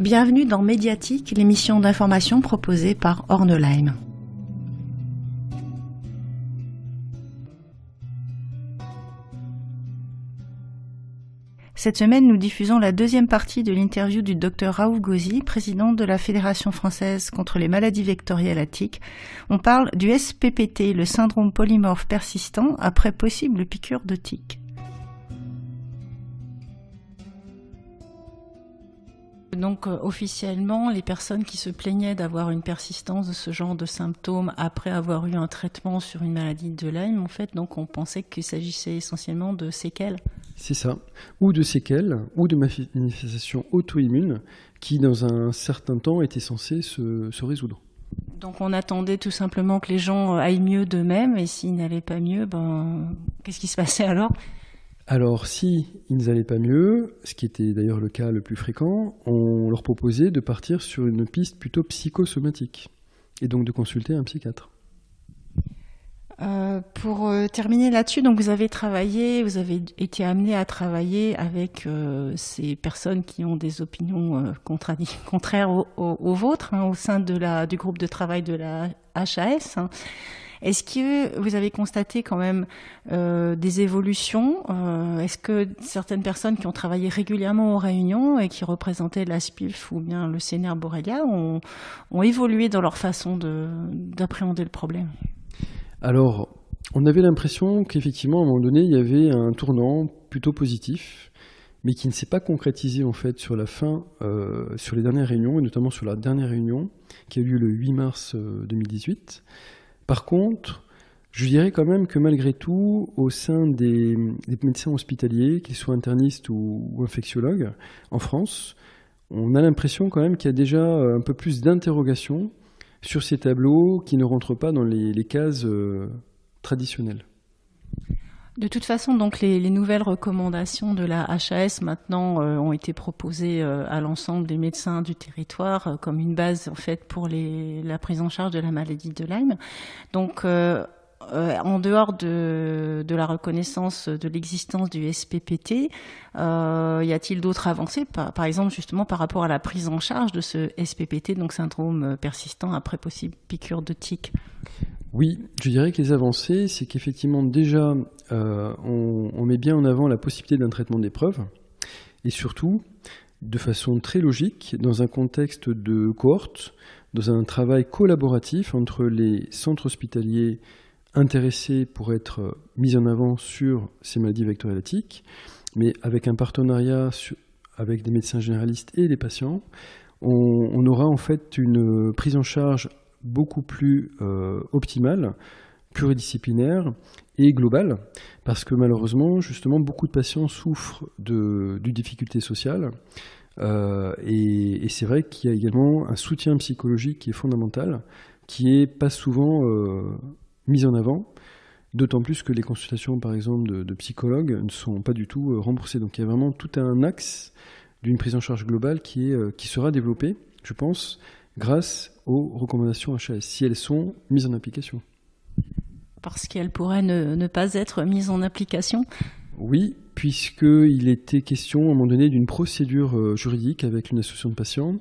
Bienvenue dans Médiatique, l'émission d'information proposée par Orneheim. Cette semaine, nous diffusons la deuxième partie de l'interview du Dr Raouf Ghozi, président de la Fédération française contre les maladies vectorielles à tiques. On parle du SPPT, le syndrome polymorphe persistant, après possible piqûre de tique. Donc officiellement, les personnes qui se plaignaient d'avoir une persistance de ce genre de symptômes après avoir eu un traitement sur une maladie de Lyme, en fait, donc on pensait qu'il s'agissait essentiellement de séquelles. C'est ça, ou de séquelles, ou de manifestations auto-immunes qui, dans un certain temps, étaient censées se résoudre. Donc on attendait tout simplement que les gens aillent mieux d'eux-mêmes, et s'ils n'allaient pas mieux, qu'est-ce qui se passait alors ? Alors, si ils n'allaient pas mieux, ce qui était d'ailleurs le cas le plus fréquent, on leur proposait de partir sur une piste plutôt psychosomatique, et donc de consulter un psychiatre. Pour terminer là-dessus, donc vous avez été amené à travailler avec ces personnes qui ont des opinions contraires aux vôtres, au sein du groupe de travail de la HAS. Est-ce que vous avez constaté quand même des évolutions ? Est-ce que certaines personnes qui ont travaillé régulièrement aux réunions et qui représentaient la SPILF ou bien le CNR Borrelia ont évolué dans leur façon d'appréhender le problème ? Alors, on avait l'impression qu'effectivement, à un moment donné, il y avait un tournant plutôt positif, mais qui ne s'est pas concrétisé en fait sur la fin, sur les dernières réunions, et notamment sur la dernière réunion qui a eu lieu le 8 mars 2018. Par contre, je dirais quand même que malgré tout, au sein des médecins hospitaliers, qu'ils soient internistes ou infectiologues, en France, on a l'impression quand même qu'il y a déjà un peu plus d'interrogations sur ces tableaux qui ne rentrent pas dans les cases traditionnelles. De toute façon, donc les nouvelles recommandations de la HAS maintenant ont été proposées à l'ensemble des médecins du territoire comme une base en fait pour la prise en charge de la maladie de Lyme. Donc en dehors de la reconnaissance de l'existence du SPPT, y a-t-il d'autres avancées, par exemple justement par rapport à la prise en charge de ce SPPT, donc syndrome persistant après possible piqûre de tique ? Oui, je dirais que les avancées, c'est qu'effectivement déjà, on met bien en avant la possibilité d'un traitement d'épreuve, et surtout, de façon très logique, dans un contexte de cohorte, dans un travail collaboratif entre les centres hospitaliers intéressés pour être mis en avant sur ces maladies vectorielles à tiques, mais avec un partenariat avec des médecins généralistes et les patients, on aura en fait une prise en charge beaucoup plus optimale, pluridisciplinaire et globale, parce que malheureusement, justement, beaucoup de patients souffrent de difficultés sociales, et c'est vrai qu'il y a également un soutien psychologique qui est fondamental, qui n'est pas souvent mis en avant, d'autant plus que les consultations, par exemple, de psychologues ne sont pas du tout remboursées. Donc il y a vraiment tout un axe d'une prise en charge globale qui sera développé, je pense, grâce aux recommandations HAS, si elles sont mises en application. Parce qu'elles pourraient ne pas être mises en application ? Oui, puisqu'il était question à un moment donné d'une procédure juridique avec une association de patients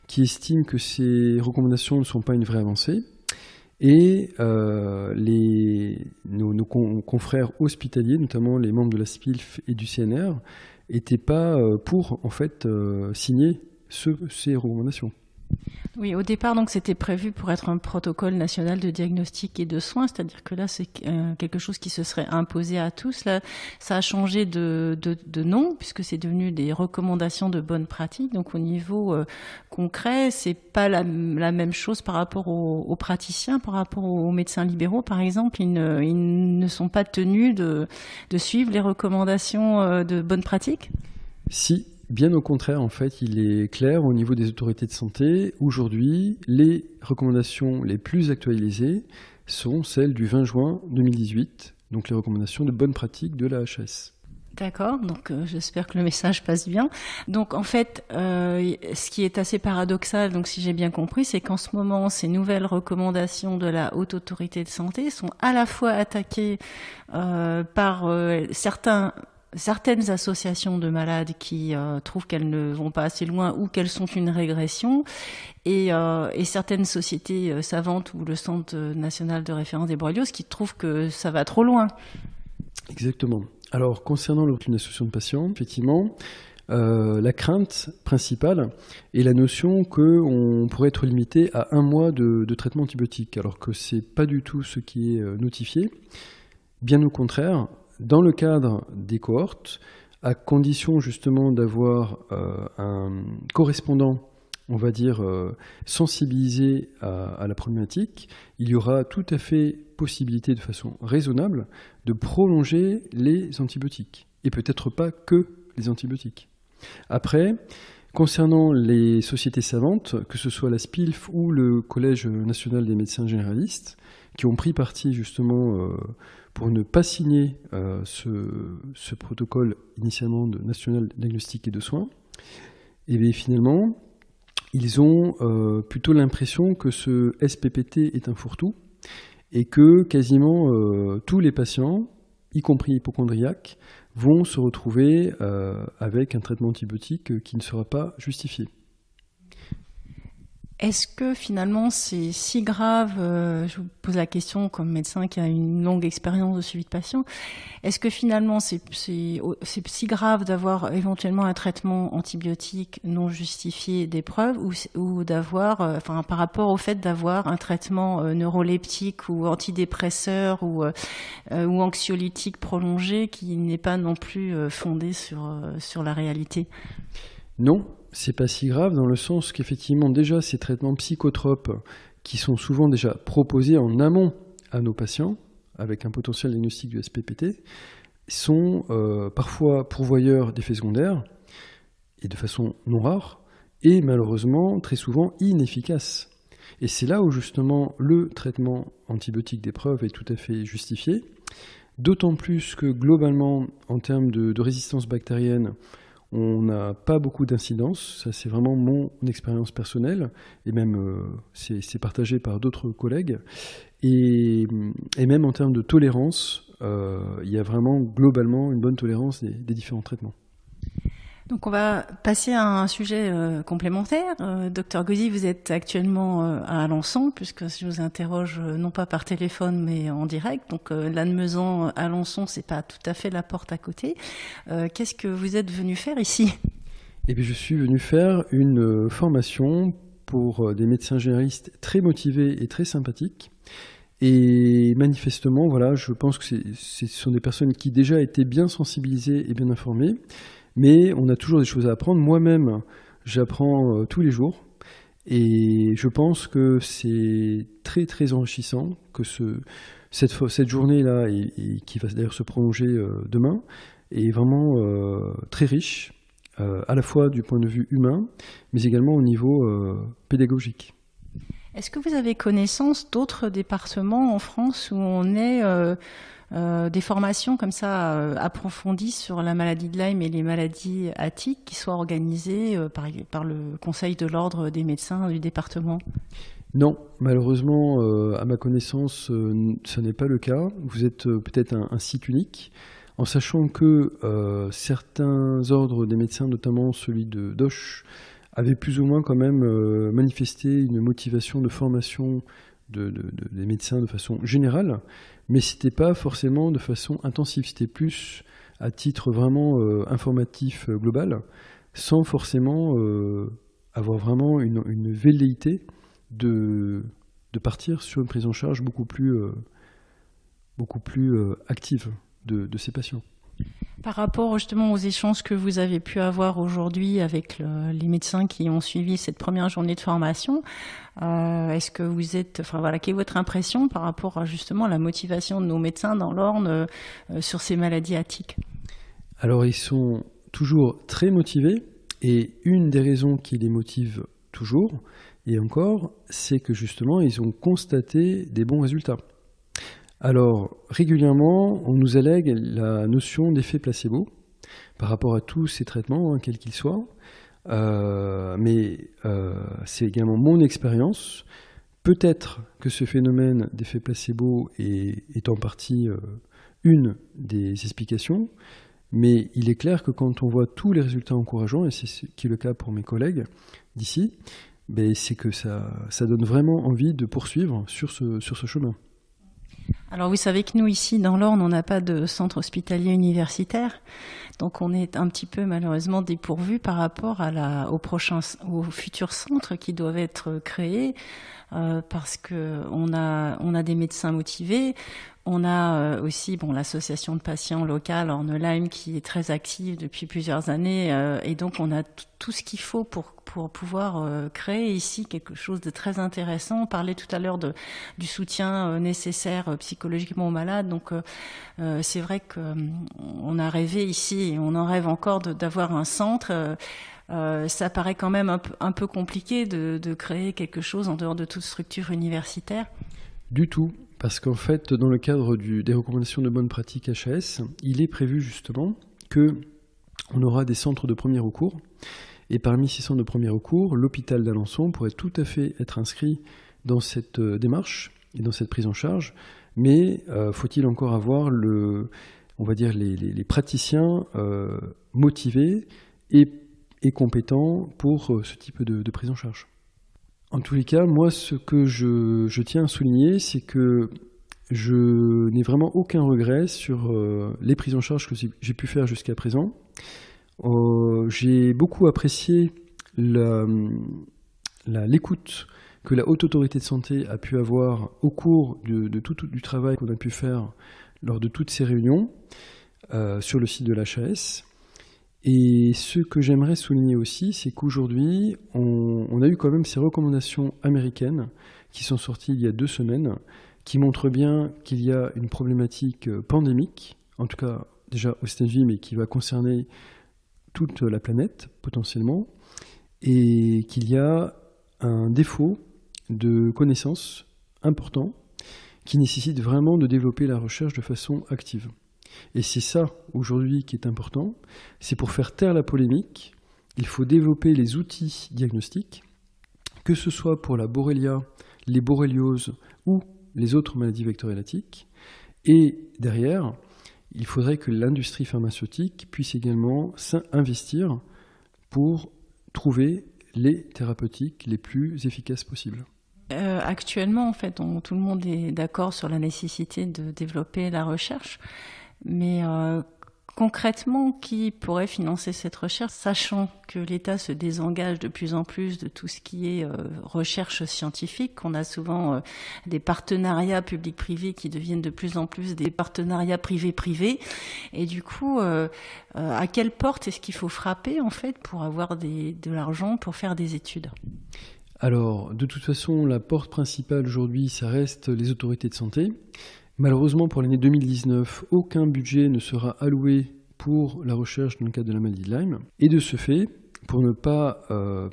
qui estime que ces recommandations ne sont pas une vraie avancée. Et nos confrères hospitaliers, notamment les membres de la SPILF et du CNR, n'étaient pas pour en fait signer ces recommandations. Oui, au départ, donc, c'était prévu pour être un protocole national de diagnostic et de soins, c'est-à-dire que là, c'est quelque chose qui se serait imposé à tous. Là, ça a changé de nom, puisque c'est devenu des recommandations de bonne pratique. Donc, au niveau concret, c'est pas la même chose par rapport aux praticiens, par rapport aux médecins libéraux, par exemple. Ils ne sont pas tenus de suivre les recommandations de bonne pratique ? Si. Bien au contraire, en fait, il est clair au niveau des autorités de santé. Aujourd'hui, les recommandations les plus actualisées sont celles du 20 juin 2018, donc les recommandations de bonne pratique de la HAS. D'accord, donc j'espère que le message passe bien. Donc en fait, ce qui est assez paradoxal, donc si j'ai bien compris, c'est qu'en ce moment, ces nouvelles recommandations de la Haute Autorité de Santé sont à la fois attaquées par certains certaines associations de malades qui trouvent qu'elles ne vont pas assez loin ou qu'elles sont une régression, et certaines sociétés savantes ou le Centre national de référence des borrélioses qui trouvent que ça va trop loin. Exactement. Alors, concernant l'autonomisation de patients, effectivement, la crainte principale est la notion qu'on pourrait être limité à 1 mois de traitement antibiotique, alors que ce n'est pas du tout ce qui est notifié. Bien au contraire, dans le cadre des cohortes, à condition justement d'avoir un correspondant, on va dire, sensibilisé à la problématique, il y aura tout à fait possibilité de façon raisonnable de prolonger les antibiotiques, et peut-être pas que les antibiotiques. Après, concernant les sociétés savantes, que ce soit la SPILF ou le Collège national des médecins généralistes, qui ont pris parti justement pour ne pas signer ce protocole initialement national de diagnostic et de soins, et bien finalement, ils ont plutôt l'impression que ce SPPT est un fourre-tout et que quasiment tous les patients, y compris hypocondriaques, vont se retrouver avec un traitement antibiotique qui ne sera pas justifié. Est-ce que finalement c'est si grave, je vous pose la question comme médecin qui a une longue expérience de suivi de patients, est-ce que finalement c'est si grave d'avoir éventuellement un traitement antibiotique non justifié d'épreuve ou d'avoir, par rapport au fait d'avoir un traitement neuroleptique ou antidépresseur ou anxiolytique prolongé qui n'est pas non plus fondé sur la réalité? Non, c'est pas si grave dans le sens qu'effectivement déjà ces traitements psychotropes qui sont souvent déjà proposés en amont à nos patients avec un potentiel diagnostic du SPPT sont parfois pourvoyeurs d'effets secondaires et de façon non rare et malheureusement très souvent inefficaces. Et c'est là où justement le traitement antibiotique d'épreuve est tout à fait justifié, d'autant plus que globalement en termes de résistance bactérienne, on n'a pas beaucoup d'incidence, ça c'est vraiment mon expérience personnelle, et même c'est partagé par d'autres collègues. Et même en termes de tolérance, il y a vraiment globalement une bonne tolérance des différents traitements. Donc on va passer à un sujet complémentaire. Docteur Gauzy, vous êtes actuellement à Alençon, puisque je vous interroge non pas par téléphone mais en direct. Donc Lannemezan, Alençon, c'est pas tout à fait la porte à côté. Qu'est-ce que vous êtes venu faire ici? Eh bien, je suis venu faire une formation pour des médecins généralistes très motivés et très sympathiques. Et manifestement, voilà, je pense que ce sont des personnes qui déjà étaient bien sensibilisées et bien informées. Mais on a toujours des choses à apprendre. Moi-même, j'apprends tous les jours. Et je pense que c'est très, très enrichissant que cette journée-là, et qui va d'ailleurs se prolonger demain, est vraiment très riche, à la fois du point de vue humain, mais également au niveau pédagogique. Est-ce que vous avez connaissance d'autres départements en France où on est... des formations comme ça approfondies sur la maladie de Lyme et les maladies attiques qui soient organisées par le Conseil de l'ordre des médecins du département? Non, malheureusement, à ma connaissance, ce n'est pas le cas. Vous êtes peut-être un site unique, en sachant que certains ordres des médecins, notamment celui de d'Auch, avaient plus ou moins quand même manifesté une motivation de formation des médecins de façon générale, mais c'était pas forcément de façon intensive, c'était plus à titre vraiment informatif global, sans forcément avoir vraiment une velléité de partir sur une prise en charge beaucoup plus active de ces patients. Par rapport justement aux échanges que vous avez pu avoir aujourd'hui avec les médecins qui ont suivi cette première journée de formation, est-ce que vous êtes, quelle est votre impression par rapport à justement la motivation de nos médecins dans l'Orne sur ces maladies attiques? Alors ils sont toujours très motivés et une des raisons qui les motive toujours, et encore, c'est que justement ils ont constaté des bons résultats. Alors, régulièrement, on nous allègue la notion d'effet placebo par rapport à tous ces traitements, quels qu'ils soient. Mais c'est également mon expérience. Peut-être que ce phénomène d'effet placebo est en partie une des explications, Mais il est clair que quand on voit tous les résultats encourageants, et c'est ce qui est le cas pour mes collègues d'ici, c'est que ça donne vraiment envie de poursuivre sur ce chemin. Alors vous savez que nous ici dans l'Orne, on n'a pas de centre hospitalier universitaire, donc on est un petit peu malheureusement dépourvu par rapport aux futurs centres qui doivent être créés, parce que on a des médecins motivés. On a aussi l'association de patients locale Orne-Lyme qui est très active depuis plusieurs années, et donc on a tout ce qu'il faut pour pouvoir créer ici quelque chose de très intéressant. On parlait tout à l'heure du soutien nécessaire psychologiquement aux malades, donc c'est vrai qu'on a rêvé ici et on en rêve encore d'avoir un centre. Ça paraît quand même un peu compliqué de créer quelque chose en dehors de toute structure universitaire. Du tout, parce qu'en fait, dans le cadre des recommandations de bonne pratique HAS, il est prévu justement qu'on aura des centres de premier recours. Et parmi ces centres de premier recours, l'hôpital d'Alençon pourrait tout à fait être inscrit dans cette démarche et dans cette prise en charge. Mais faut-il encore avoir les praticiens motivés et compétents pour ce type de prise en charge. En tous les cas, moi, ce que je tiens à souligner, c'est que je n'ai vraiment aucun regret sur les prises en charge que j'ai pu faire jusqu'à présent. J'ai beaucoup apprécié l'écoute que la Haute Autorité de Santé a pu avoir au cours de tout du travail qu'on a pu faire lors de toutes ces réunions sur le site de l'HAS. Et ce que j'aimerais souligner aussi, c'est qu'aujourd'hui, on a eu quand même ces recommandations américaines qui sont sorties il y a 2 semaines, qui montrent bien qu'il y a une problématique pandémique, en tout cas déjà aux États-Unis, mais qui va concerner toute la planète potentiellement, et qu'il y a un défaut de connaissances important qui nécessite vraiment de développer la recherche de façon active. Et c'est ça, aujourd'hui, qui est important. C'est pour faire taire la polémique, il faut développer les outils diagnostiques, que ce soit pour la borrelia, les borrélioses ou les autres maladies vectoriellatiques. Et derrière, il faudrait que l'industrie pharmaceutique puisse également investir pour trouver les thérapeutiques les plus efficaces possibles. Actuellement, en fait, tout le monde est d'accord sur la nécessité de développer la recherche. Mais concrètement, qui pourrait financer cette recherche, sachant que l'État se désengage de plus en plus de tout ce qui est recherche scientifique, qu'on a souvent des partenariats publics-privés qui deviennent de plus en plus des partenariats privés-privés. Et du coup, à quelle porte est-ce qu'il faut frapper en fait pour avoir de l'argent pour faire des études ? Alors, de toute façon, la porte principale aujourd'hui, ça reste les autorités de santé. Malheureusement, pour l'année 2019, aucun budget ne sera alloué pour la recherche dans le cadre de la maladie de Lyme. Et de ce fait, pour ne pas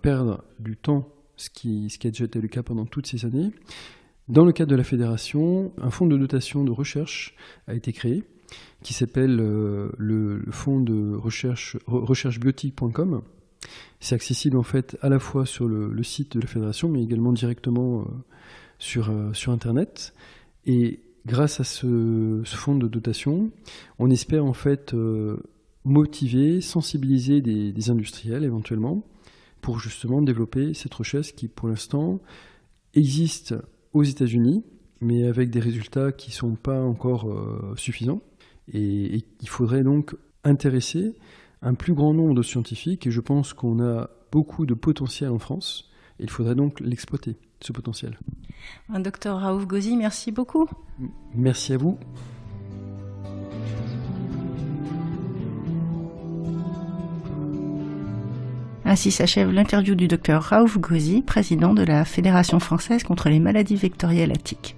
perdre du temps, ce qui a déjà été le cas pendant toutes ces années, dans le cadre de la fédération, un fonds de dotation de recherche a été créé, qui s'appelle le fonds de recherchebiotique.com. C'est accessible en fait à la fois sur le site de la fédération, mais également directement sur Internet. Et grâce à ce fonds de dotation, on espère en fait motiver, sensibiliser des industriels éventuellement pour justement développer cette recherche qui pour l'instant existe aux États-Unis, mais avec des résultats qui ne sont pas encore suffisants. Et il faudrait donc intéresser un plus grand nombre de scientifiques, et je pense qu'on a beaucoup de potentiel en France, et il faudrait donc l'exploiter, ce potentiel. Docteur Raouf Gauzy, merci beaucoup. Merci à vous. Ainsi s'achève l'interview du docteur Raouf Gauzy, président de la Fédération française contre les maladies vectorielles à tiques.